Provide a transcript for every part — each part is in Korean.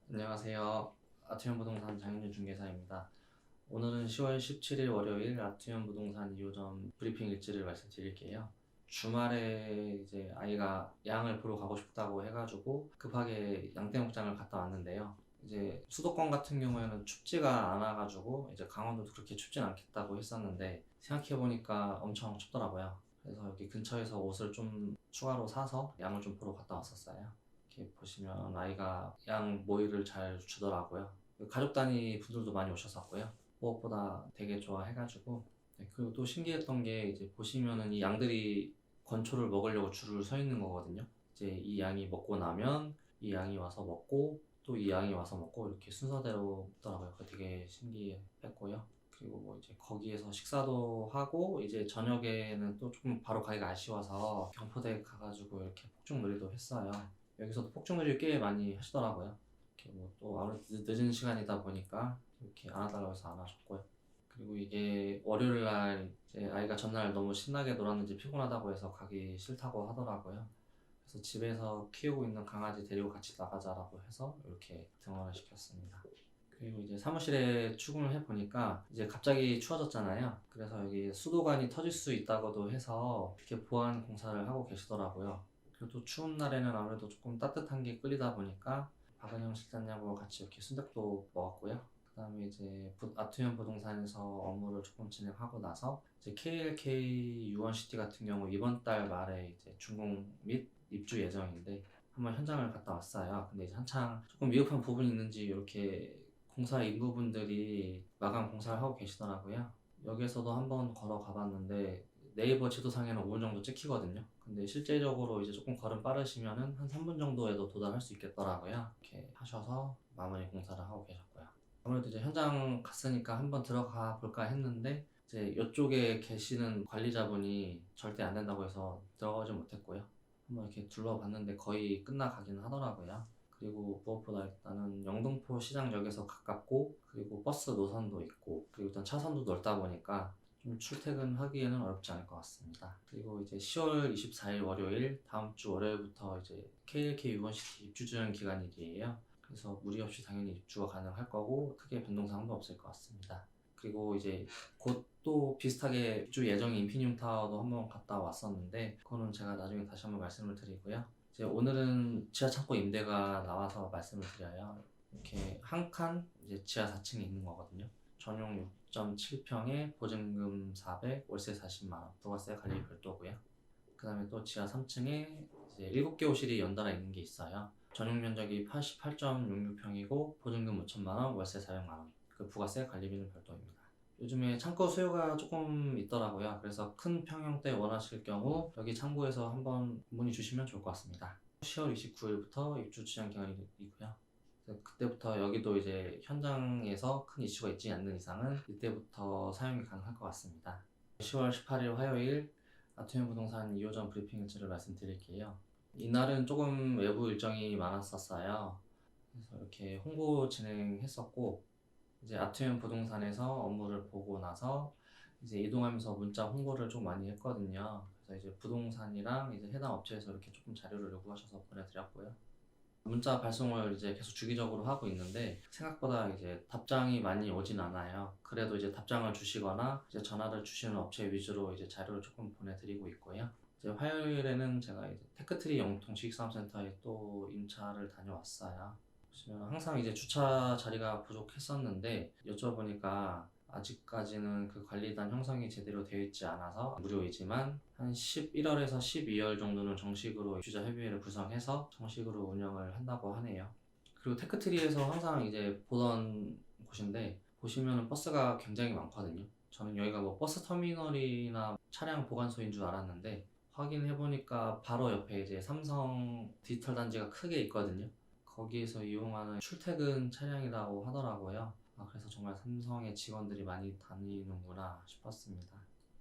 안녕하세요. 아트현 부동산 장윤준 중개사입니다. 오늘은 10월 17일 월요일 아트현 부동산 2호점 브리핑 일지를 말씀드릴게요. 주말에 이제 아이가 양을 보러 가고 싶다고 해가지고 급하게 양떼목장을 갔다 왔는데요. 이제 수도권 같은 경우에는 춥지가 않아가지고 이제 강원도도 그렇게 춥진 않겠다고 했었는데 생각해보니까 엄청 춥더라고요. 그래서 여기 근처에서 옷을 좀 추가로 사서 양을 좀 보러 갔다 왔었어요. 이렇게 보시면 아이가 양 모이를 잘 주더라고요. 가족 단위 분들도 많이 오셨었고요. 무엇보다 되게 좋아해가지고. 네, 그리고 또 신기했던 게 이제 보시면은 이 양들이 건초를 먹으려고 줄을 서 있는 거거든요. 이제 이 양이 먹고 나면 이 양이 와서 먹고 또 이 양이 와서 먹고 이렇게 순서대로 먹더라고요. 그거 되게 신기했고요. 그리고 뭐 이제 거기에서 식사도 하고 이제 저녁에는 또 조금 바로 가기가 아쉬워서 경포대 가가지고 이렇게 폭죽놀이도 했어요. 여기서도 폭죽놀이 꽤 많이 하시더라고요. 이렇게 뭐 또 아무래도 늦은 시간이다 보니까 이렇게 안 하달라고 해서 안 하셨고요. 그리고 이게 월요일 날 이제 아이가 전날 너무 신나게 놀았는지 피곤하다고 해서 가기 싫다고 하더라고요. 그래서 집에서 키우고 있는 강아지 데리고 같이 나가자라고 해서 이렇게 등원을 시켰습니다. 그리고 이제 사무실에 출근을 해보니까 이제 갑자기 추워졌잖아요. 그래서 여기 수도관이 터질 수 있다고도 해서 이렇게 보안 공사를 하고 계시더라고요. 그리고 또 추운 날에는 아무래도 조금 따뜻한 게 끌리다 보니까 박은영 실장님하고 같이 이렇게 순댓도 먹었고요. 그 다음에 이제 아트현 부동산에서 업무를 조금 진행하고 나서 이제 KLK 유원시티 같은 경우 이번 달 말에 이제 준공 및 입주 예정인데 한번 현장을 갔다 왔어요. 근데 이제 한창 조금 미흡한 부분이 있는지 이렇게 공사 인부분들이 마감 공사를 하고 계시더라고요. 여기에서도 한번 걸어가 봤는데 네이버 지도상에는 5분 정도 찍히거든요. 근데 실제적으로 이제 조금 걸음 빠르시면은 한 3분 정도에도 도달할 수 있겠더라고요. 이렇게 하셔서 마무리 공사를 하고 계셨고요. 아무래도 이제 현장 갔으니까 한번 들어가 볼까 했는데 이제 이쪽에 계시는 관리자분이 절대 안 된다고 해서 들어가지 못했고요. 한번 이렇게 둘러봤는데 거의 끝나가긴 하더라고요. 그리고 무엇보다 일단은 영등포 시장역에서 가깝고 그리고 버스 노선도 있고 그리고 일단 차선도 넓다 보니까 좀 출퇴근하기에는 어렵지 않을 것 같습니다. 그리고 이제 10월 24일 월요일 다음 주 월요일부터 이제 KLK 유원시티 입주 지원 기간이에요. 그래서 무리 없이 당연히 입주가 가능할 거고 크게 변동사항도 없을 것 같습니다. 그리고 이제 곧 또 비슷하게 입주 예정인 인피니움 타워도 한번 갔다 왔었는데 그거는 제가 나중에 다시 한번 말씀을 드리고요. 이제 오늘은 지하 창고 임대가 나와서 말씀을 드려요. 이렇게 한 칸 이제 지하 4층에 있는 거거든요. 전용 6.7평에 보증금 400, 월세 40만 원, 부가세 관리 별도고요. 그 다음에 또 지하 3층에 이제 7개 호실이 연달아 있는 게 있어요. 전용 면적이 88.66평이고 보증금 5천만 원, 월세 400만 원. 그 부가세 관리비는 별도입니다. 요즘에 창고 수요가 조금 있더라고요. 그래서 큰 평형대 원하실 경우 여기 창고에서 한번 문의 주시면 좋을 것 같습니다. 10월 29일부터 입주 지정 기간이고요. 그때부터 여기도 이제 현장에서 큰 이슈가 있지 않는 이상은 이때부터 사용이 가능할 것 같습니다. 10월 18일 화요일 아트현 부동산 2호점 브리핑 일지를 말씀드릴게요. 이날은 조금 외부 일정이 많았었어요. 그래서 이렇게 홍보 진행했었고 이제 아트현 부동산에서 업무를 보고 나서 이제 이동하면서 문자 홍보를 좀 많이 했거든요. 그래서 이제 부동산이랑 이제 해당 업체에서 이렇게 조금 자료를 요구하셔서 보내드렸고요. 문자 발송을 이제 계속 주기적으로 하고 있는데 생각보다 이제 답장이 많이 오진 않아요. 그래도 이제 답장을 주시거나 이제 전화를 주시는 업체 위주로 이제 자료를 조금 보내드리고 있고요. 이제 화요일에는 제가 이제 테크트리 영통 지식사업센터에 또 임차를 다녀왔어요. 보시면 항상 이제 주차 자리가 부족했었는데 여쭤보니까 아직까지는 그 관리단 형성이 제대로 되어 있지 않아서 무료이지만 한 11월에서 12월 정도는 정식으로 주자 협의회를 구성해서 정식으로 운영을 한다고 하네요. 그리고 테크트리에서 항상 이제 보던 곳인데 보시면은 버스가 굉장히 많거든요. 저는 여기가 뭐 버스 터미널이나 차량 보관소인 줄 알았는데 확인해보니까 바로 옆에 이제 삼성 디지털 단지가 크게 있거든요. 거기에서 이용하는 출퇴근 차량이라고 하더라고요. 그래서 정말 삼성의 직원들이 많이 다니는구나 싶었습니다.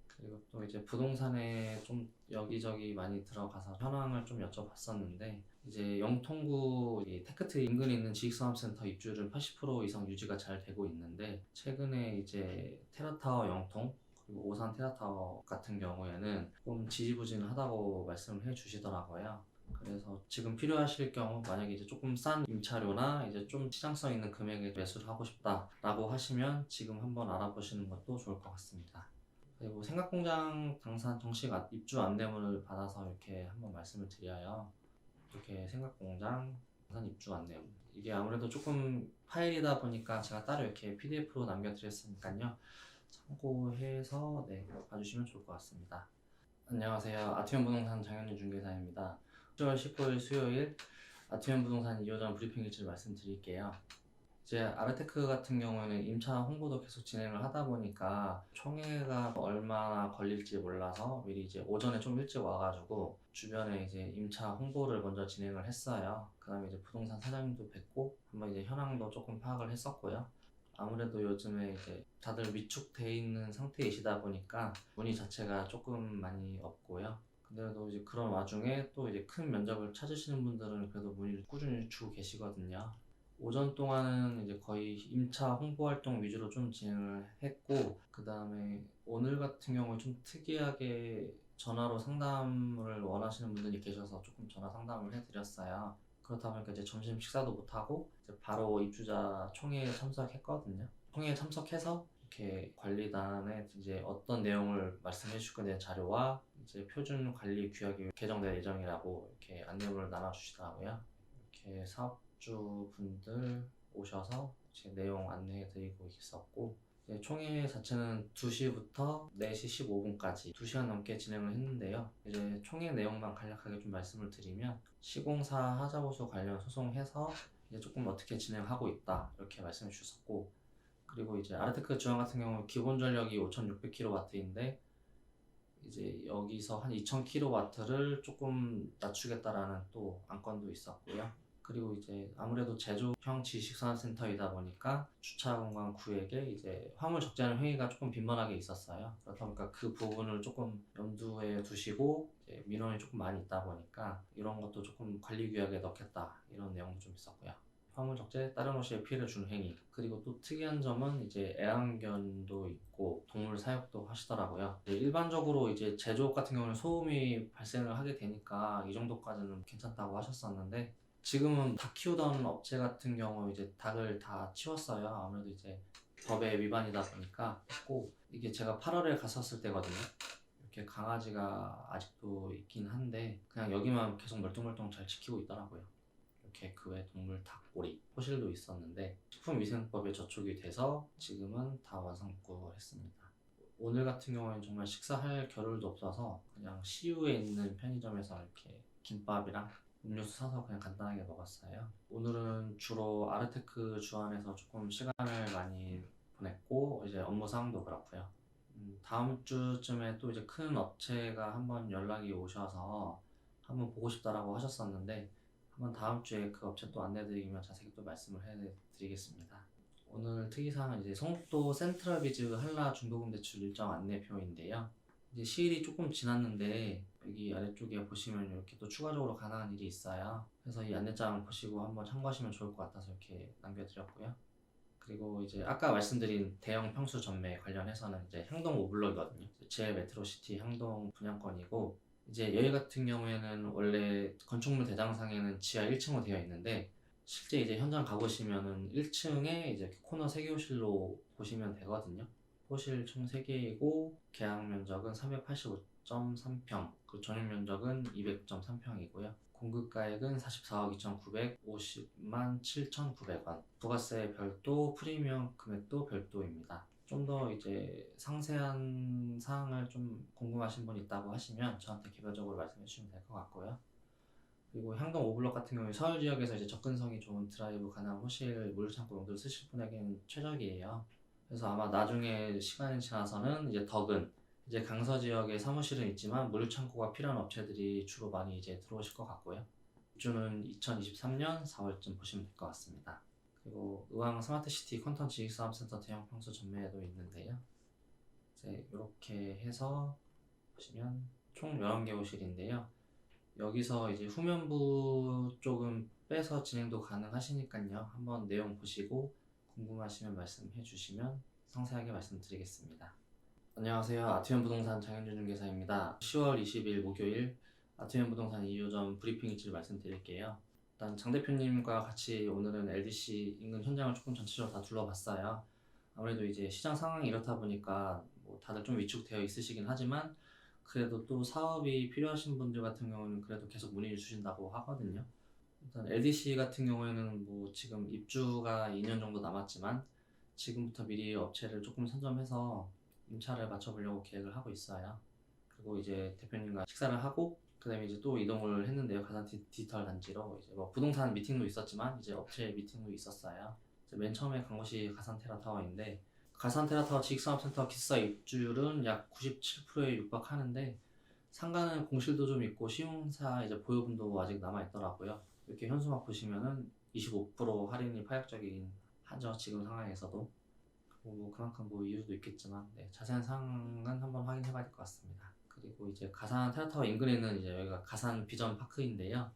그리고 또 이제 부동산에 좀 여기저기 많이 들어가서 현황을 좀 여쭤봤었는데 이제 영통구 이 테크트리 인근에 있는 지식산업센터 입주율은 80% 이상 유지가 잘 되고 있는데 최근에 이제 테라타워 영통 그리고 오산 테라타워 같은 경우에는 조금 지지부진하다고 말씀을 해주시더라고요. 그래서 지금 필요하실 경우 만약에 이제 조금 싼 임차료나 이제 좀 시장성 있는 금액에 매수를 하고 싶다라고 하시면 지금 한번 알아보시는 것도 좋을 것 같습니다. 그리고 생각공장 당산 정식 입주 안내문을 받아서 이렇게 한번 말씀을 드려요. 이렇게 생각공장 당산 입주 안내문, 이게 아무래도 조금 파일이다 보니까 제가 따로 이렇게 PDF로 남겨드렸으니까요. 참고해서 봐주시면 좋을 것 같습니다. 안녕하세요. 아트현 부동산 장현준 중개사입니다. 10월 19일 수요일 아트현 부동산 2호점 브리핑 일지를 말씀드릴게요. 이제 아르테크 같은 경우에는 임차 홍보도 계속 진행을 하다 보니까 총회가 얼마나 걸릴지 몰라서 미리 이제 오전에 좀 일찍 와가지고 주변에 이제 임차 홍보를 먼저 진행을 했어요. 그 다음에 이제 부동산 사장님도 뵙고 한번 이제 현황도 조금 파악을 했었고요. 아무래도 요즘에 이제 다들 위축돼 있는 상태이시다 보니까 문의 자체가 조금 많이 없고요. 근데도 이제 그런 와중에 또 이제 큰 면적을 찾으시는 분들은 그래도 문의를 꾸준히 주고 계시거든요. 오전 동안은 이제 거의 임차 홍보 활동 위주로 좀 진행을 했고, 그 다음에 오늘 같은 경우에 좀 특이하게 전화로 상담을 원하시는 분들이 계셔서 조금 전화 상담을 해드렸어요. 그렇다 보니까 이제 점심 식사도 못하고 이제 바로 입주자 총회에 참석했거든요. 총회에 참석해서 이렇게 관리단에 이제 어떤 내용을 말씀해 주실 건데 자료와 이제 표준 관리 규약이 개정될 예정이라고 이렇게 안내문을 나눠주시더라고요. 이렇게 사업주분들 오셔서 제 내용 안내해 드리고 있었고, 총회 자체는 2시부터 4시 15분까지 2시간 넘게 진행을 했는데요. 이제 총회 내용만 간략하게 좀 말씀을 드리면, 시공사 하자보수 관련 소송해서 이제 조금 어떻게 진행하고 있다 이렇게 말씀해 주셨고, 그리고 이제 아르테크 지원 같은 경우 기본 전력이 5,600kW인데 이제 여기서 한 2,000kW를 조금 낮추겠다라는 또 안건도 있었고요. 그리고 이제 아무래도 제조형 지식산업센터이다 보니까 주차공간 구획에 이제 화물 적재하는 회의가 조금 빈번하게 있었어요. 그렇다 보니까 그 부분을 조금 염두에 두시고 이제 민원이 조금 많이 있다 보니까 이런 것도 조금 관리 규약에 넣겠다 이런 내용도 좀 있었고요. 화물 적재, 다른 옷에 피해를 주는 행위, 그리고 또 특이한 점은 이제 애완견도 있고 동물 사육도 하시더라고요. 일반적으로 이제 제조업 같은 경우는 소음이 발생을 하게 되니까 이 정도까지는 괜찮다고 하셨었는데, 지금은 닭 키우던 업체 같은 경우 이제 닭을 다 치웠어요. 아무래도 이제 법의 위반이다 보니까 했고, 이게 제가 8월에 갔었을 때거든요. 이렇게 강아지가 아직도 있긴 한데 그냥 여기만 계속 멀뚱멀뚱 잘 지키고 있더라고요. 이렇게 그 외 동물 닭꼬리, 호실도 있었는데 식품위생법에 저촉이 돼서 지금은 다 완성구를 했습니다. 오늘 같은 경우에는 정말 식사할 겨를도 없어서 그냥 시유에 있는 편의점에서 이렇게 김밥이랑 음료수 사서 그냥 간단하게 먹었어요. 오늘은 주로 아르테크 주안에서 조금 시간을 많이 보냈고 이제 업무 상황도 그렇고요. 다음 주쯤에 또 이제 큰 업체가 한번 연락이 오셔서 한번 보고 싶다라고 하셨었는데 한번 다음 주에 그 업체 또 안내드리면 자세히 또 말씀을 해드리겠습니다. 오늘 특이사항은 이제 성북도 센트럴비즈 한라 중도금 대출 일정 안내표인데요. 이제 시일이 조금 지났는데 여기 아래쪽에 보시면 이렇게 또 추가적으로 가능한 일이 있어요. 그래서 이 안내장 보시고 한번 참고하시면 좋을 것 같아서 이렇게 남겨드렸고요. 그리고 이제 아까 말씀드린 대형 평수 전매 관련해서는 이제 향동 5블럭이거든요. 제 메트로시티 향동 분양권이고, 이제 여기 같은 경우에는 원래 건축물 대장상에는 지하 1층으로 되어 있는데 실제 이제 현장 가보시면은 1층에 이제 코너 세개호실로 보시면 되거든요. 호실 총 3개이고 계약 면적은 385.3평, 그 전용 면적은 200.3평이고요. 공급가액은 44억 2,950만 7,900원. 부가세 별도, 프리미엄 금액도 별도입니다. 좀 더 이제 상세한 사항을 좀 궁금하신 분 있다고 하시면 저한테 개별적으로 말씀해 주시면 될 것 같고요. 그리고 향동 5블럭 같은 경우에 서울 지역에서 이제 접근성이 좋은 드라이브 가능한 호실 물류창고 용도를 쓰실 분에게는 최적이에요. 그래서 아마 나중에 시간이 지나서는 이제 덕은 이제 강서 지역에 사무실은 있지만 물류창고가 필요한 업체들이 주로 많이 이제 들어오실 것 같고요. 입주는 2023년 4월쯤 보시면 될 것 같습니다. 그리고 의왕 스마트시티 컨턴 지식사업센터 대형 평수 전매도 있는데요. 이제 이렇게 해서 보시면 총 11개 호실인데요. 여기서 이제 후면부 쪽은 빼서 진행도 가능하시니까요. 한번 내용 보시고 궁금하시면 말씀해 주시면 상세하게 말씀드리겠습니다. 안녕하세요. 아트현 부동산 장현준 중개사입니다. 10월 20일 목요일 아트현 부동산 2호점 브리핑 일지를 말씀드릴게요. 일단 장 대표님과 같이 오늘은 LDC 인근 현장을 조금 전체적으로 다 둘러봤어요. 아무래도 이제 시장 상황이 이렇다 보니까 뭐 다들 좀 위축되어 있으시긴 하지만 그래도 또 사업이 필요하신 분들 같은 경우는 그래도 계속 문의 주신다고 하거든요. 일단 LDC 같은 경우에는 뭐 지금 입주가 2년 정도 남았지만 지금부터 미리 업체를 조금 선점해서 임차를 맞춰보려고 계획을 하고 있어요. 그리고 이제 대표님과 식사를 하고 그다음에 이제 또 이동을 했는데요. 가산 디지털 단지로 이제 뭐 부동산 미팅도 있었지만 이제 업체 미팅도 있었어요. 이제 맨 처음에 간 곳이 가산테라 타워인데 가산테라 타워 지식산업센터 기숙사 입주율은 약 97%에 육박하는데 상가는 공실도 좀 있고 시공사 이제 보유분도 아직 남아 있더라고요. 이렇게 현수막 보시면은 25% 할인이 파격적이긴 하죠. 지금 상황에서도. 뭐 그만큼 뭐 이유도 있겠지만 자세한 사항은 한번 확인해 봐야 될 것 같습니다. 그리고 이제 가산 테라타워 인근에는 이제 여기가 가산 비전 파크인데요.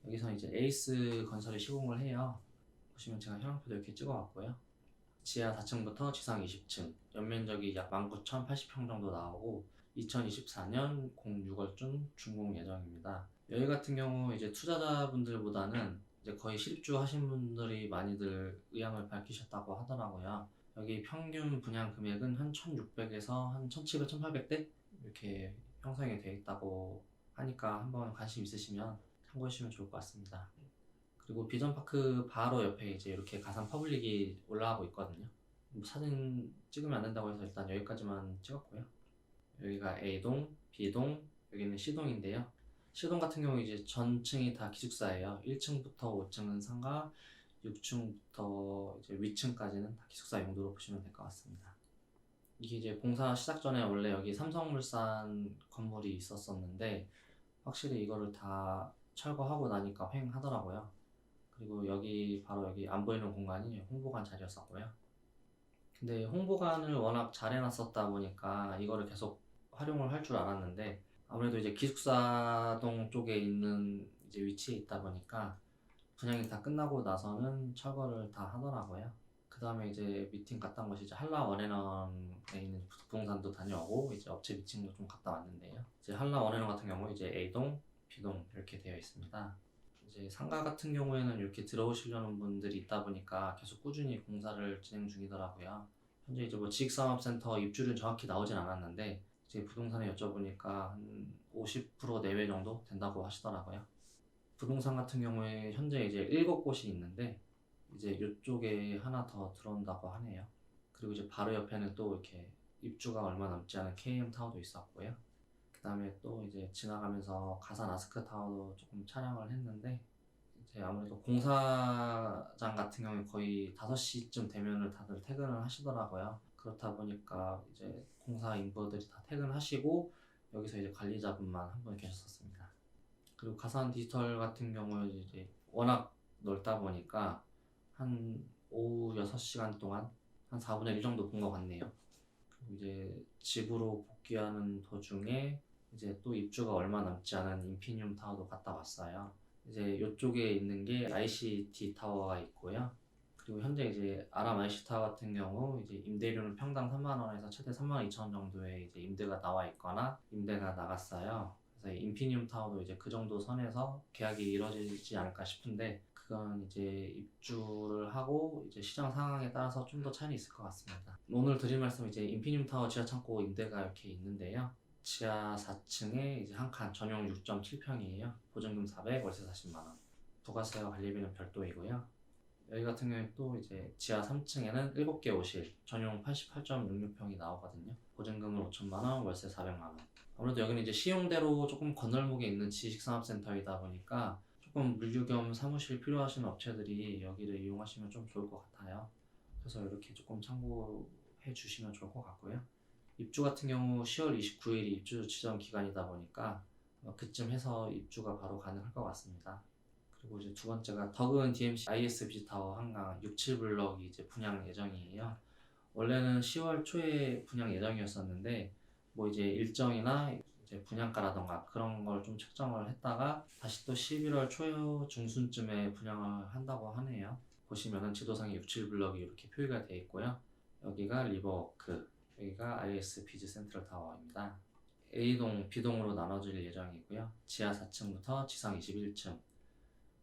여기서 이제 에이스 건설이 시공을 해요. 보시면 제가 현황표도 이렇게 찍어왔고요. 지하 4층부터 지상 20층, 연면적이 약 19,080평 정도 나오고 2024년 06월쯤 준공 예정입니다. 여기 같은 경우 이제 투자자분들보다는 이제 거의 실입주 하신 분들이 많이들 의향을 밝히셨다고 하더라고요. 여기 평균 분양 금액은 한 1,600에서 한 1,700, 1,800대 이렇게 형성이 되어 있다고 하니까 한번 관심 있으시면 참고해 주시면 좋을 것 같습니다. 그리고 비전파크 바로 옆에 이제 이렇게 가산 퍼블릭이 올라가고 있거든요. 뭐 사진 찍으면 안 된다고 해서 일단 여기까지만 찍었고요. 여기가 A동, B동, 여기는 C동인데요. C동 같은 경우 이제 전층이 다 기숙사예요. 1층부터 5층은 상가, 6층부터 이제 위층까지는 다 기숙사 용도로 보시면 될 것 같습니다. 이게 이제 공사 시작 전에 원래 여기 삼성물산 건물이 있었었는데 확실히 이거를 다 철거하고 나니까 횡하더라고요. 그리고 여기 바로 여기 안 보이는 공간이 홍보관 자리였었고요. 근데 홍보관을 워낙 잘 해놨었다 보니까 이거를 계속 활용을 할 줄 알았는데 아무래도 이제 기숙사동 쪽에 있는 이제 위치에 있다 보니까 분양이 다 끝나고 나서는 철거를 다 하더라고요. 그 다음에 이제 미팅 갔다 온 것이 이제 한라 원앤원에 있는 부동산도 다녀오고 이제 업체 미팅도 좀 갔다 왔는데요. 이제 한라 원앤원 같은 경우 이제 A동, B동 이렇게 되어 있습니다. 이제 상가 같은 경우에는 이렇게 들어오시려는 분들이 있다 보니까 계속 꾸준히 공사를 진행 중이더라고요. 현재 이제 뭐 지식산업센터 입주율은 정확히 나오진 않았는데 이제 부동산에 여쭤보니까 한 50% 내외 정도 된다고 하시더라고요. 부동산 같은 경우에 현재 이제 7곳이 있는데 이제 이쪽에 하나 더 들어온다고 하네요. 그리고 이제 바로 옆에는 또 이렇게 입주가 얼마 남지 않은 KM 타워도 있었고요. 그 다음에 또 이제 지나가면서 가산 아스크 타워도 조금 촬영을 했는데 이제 아무래도 공사장 같은 경우에 거의 5시쯤 되면은 다들 퇴근을 하시더라고요. 그렇다 보니까 이제 공사 인부들이 다 퇴근하시고 여기서 이제 관리자분만 한 분 계셨었습니다. 그리고 가산 디지털 같은 경우에 이제 워낙 넓다 보니까 한 오후 6시간 동안 한 4분의 1 정도 본 것 같네요. 그리고 이제 집으로 복귀하는 도중에 이제 또 입주가 얼마 남지 않은 인피니움 타워도 갔다 왔어요. 이제 이쪽에 있는 게 ICT 타워가 있고요. 그리고 현재 이제 아람 IC 타워 같은 경우 이제 임대료는 평당 3만 원에서 최대 3만 2천 원 정도의 이제 임대가 나와 있거나 임대가 나갔어요. 그래서 인피니움 타워도 이제 그 정도 선에서 계약이 이루어지지 않을까 싶은데 그건 이제 입주를 하고 이제 시장 상황에 따라서 좀 더 차이는 있을 것 같습니다. 오늘 드릴 말씀 이제 인피니움 타워 지하 창고 임대가 이렇게 있는데요. 지하 4층에 이제 한 칸 전용 6.7평이에요. 보증금 400, 월세 40만 원. 부가세와 관리비는 별도이고요. 여기 같은 경우에 또 이제 지하 3층에는 7개 호실 전용 88.66평이 나오거든요. 보증금은 5천만 원, 월세 400만 원. 아무래도 여기는 이제 시용대로 조금 건널목에 있는 지식산업센터이다 보니까 조금 물류 겸 사무실 필요하신 업체들이 여기를 이용하시면 좀 좋을 것 같아요. 그래서 이렇게 조금 참고해 주시면 좋을 것 같고요. 입주 같은 경우 10월 29일이 입주 지정 기간이다 보니까 그쯤 해서 입주가 바로 가능할 것 같습니다. 그리고 이제 두 번째가 덕은 DMC IS 비지타워 한강 67블럭이 이제 분양 예정이에요. 원래는 10월 초에 분양 예정이었었는데 뭐 이제 일정이나 이제 분양가라던가 그런 걸 좀 책정을 했다가 다시 또 11월 초 중순쯤에 분양을 한다고 하네요. 보시면은 지도상에 67블럭이 이렇게 표기가 되어 있고요. 여기가 리버워크, 여기가 IS 비즈 센트럴 타워입니다. A동, B동으로 나눠질 예정이고요. 지하 4층부터 지상 21층.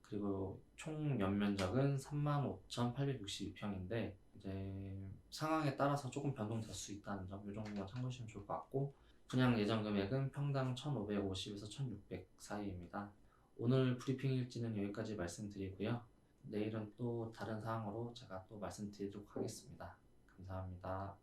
그리고 총 연면적은 35,862평인데 이제 상황에 따라서 조금 변동될 수 있다는 점, 이 정도만 참고하시면 좋을 것 같고, 분양 예정 금액은 평당 1,550에서 1,600 사이입니다. 오늘 브리핑 일지는 여기까지 말씀드리고요. 내일은 또 다른 사항으로 제가 또 말씀드리도록 하겠습니다. 감사합니다.